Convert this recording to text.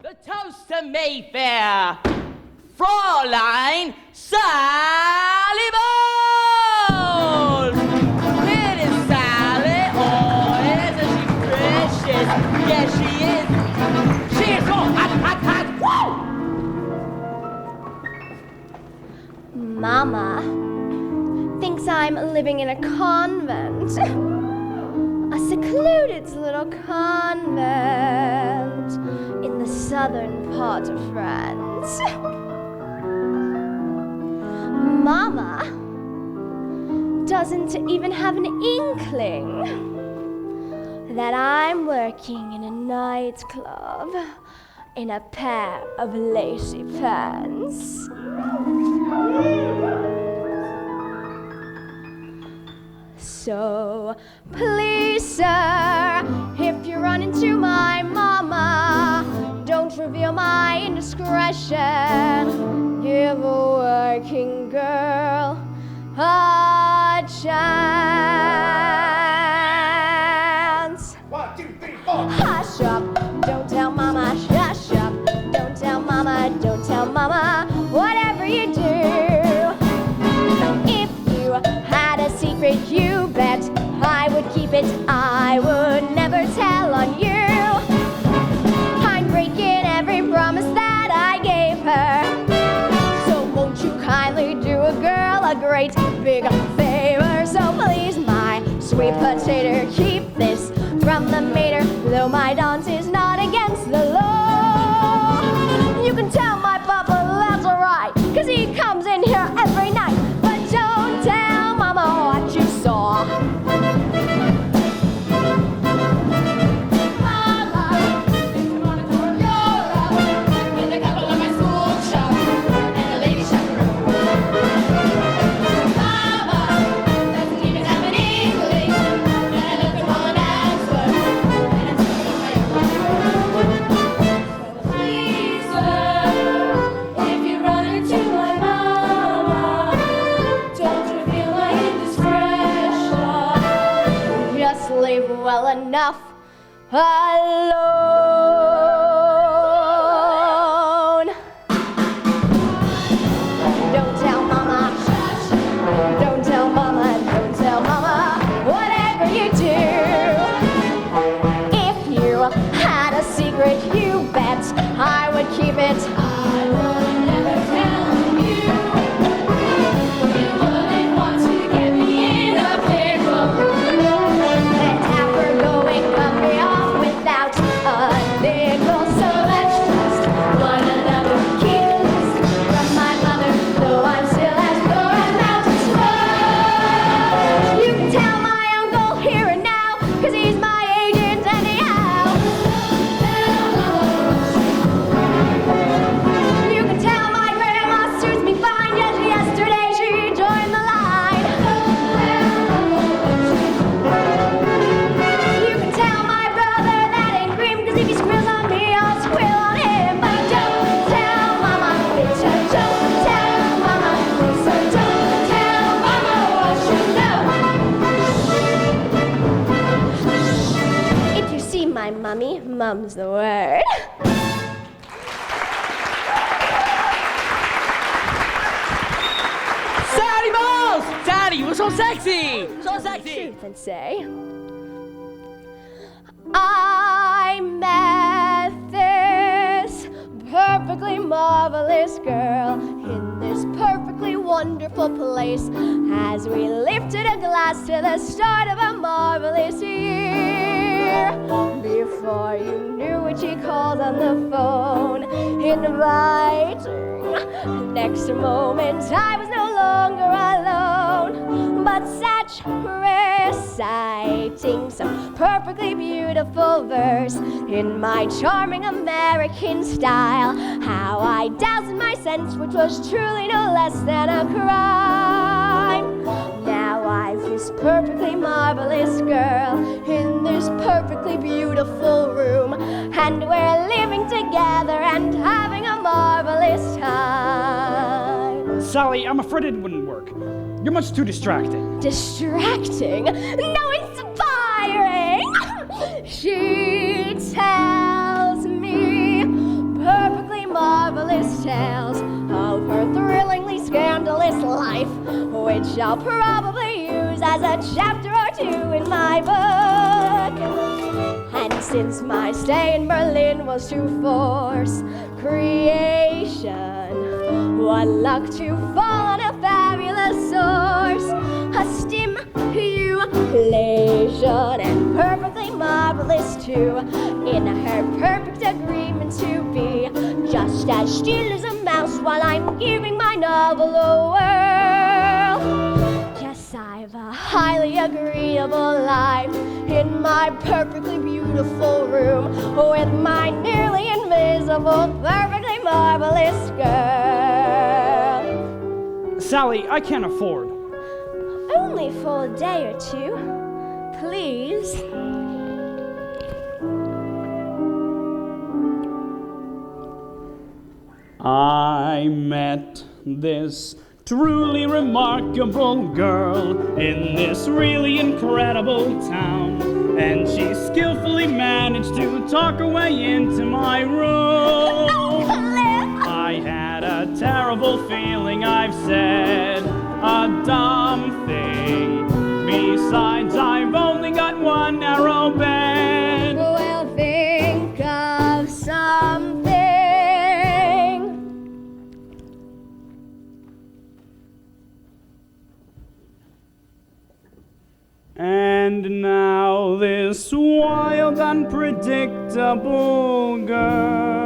A toast to Mayfair, Fräulein Sally Bowles! Little Sally, oh, isn't she precious? Yes, she is. She is so hot, hot, hot, woo! Mama thinks I'm living in a convent. A secluded little convent in the southern part of France. Mama doesn't even have an inkling that I'm working in a nightclub in a pair of lacy pants. So, please, sir, if you run into my mama, don't reveal my indiscretion. Give a working girl a chance. 1, 2, 3, 4. Hush up, don't tell mama, shush up. Don't tell mama, don't tell mama, whatever you do. If you had a secret, you bet I would keep it. I would never tell on you. I'm breaking every promise that I gave her. So won't you kindly do a girl a great big favor? So please, my sweet potato, keep this from the mater, though my dance is not against the law. You can tell my papa that's alright, 'cause he comes in here every night. But don't tell mama what you saw. Mama, if you wanna go to Europe, with a couple of my school chums and a lady chaperone. Mama doesn't even have an inkling that I look at Holland Antwerp, and it's please, sir, if you run into my mama, don't reveal my indiscretion. Just leave well enough alone. Don't tell mama, don't tell mama, don't tell mama, whatever you do. If you had a secret, you bet I would keep it. I would never tell you. You wouldn't want to get me in a pickle. And after going, cut me off without a nickel. So let's just one another keep this from my mother, though I'm still as poor as mountains grow. You can tell my uncle here and now, 'cause he's my agent anyhow. You can tell my grandma suits me fine, just yesterday she joined the line. You can tell my brother that ain't cream, 'cause if he squeals on me, I'll squeal on him. But don't tell mama, bitch, don't tell mama, so don't tell mama what you know. If you see my mummy, mum's the word. Sally Bowles! Sally, you were so sexy! So sexy! Truth and say, I met this perfectly marvelous girl in this perfectly wonderful place as we lifted a glass to the start of a marvelous year. Before you knew it, she called on the phone, inviting. Next moment, I was no longer alone, but sat reciting some perfectly beautiful verse in my charming American style. How I dazzled my sense, which was truly no less than a crime. Now I've this perfectly marvelous girl in this perfectly beautiful room, and we're living together and having a marvelous time. Sally, I'm afraid it wouldn't work. You're much too distracting. Distracting? No, inspiring! She tells me details of her thrillingly scandalous life, which I'll probably use as a chapter or two in my book. And since my stay in Berlin was to force creation, what luck to fall on a fabulous source, a stimulation, and perfectly marvelous too, in her perfect agreement to be just as still as a mouse while I'm giving my novel a whirl. Yes, I've a highly agreeable life in my perfectly beautiful room with my nearly invisible, perfectly marvelous girl. Sally, I can't afford. Only for a day or two, please. I met this truly remarkable girl in this really incredible town, and she skillfully managed to talk her way into my room. I had a terrible feeling I've said a dumb thing. Besides, I've only got one narrow bed. Well, think of something. And now. And now, this wild, unpredictable girl, in this really incredible town, and she skillfully managed to talk her way into my room. I had a terrible feeling I've said a dumb thing. Besides, I've only got one narrow bed. Well, think of something. Well, think of something. And now this wild, unpredictable girl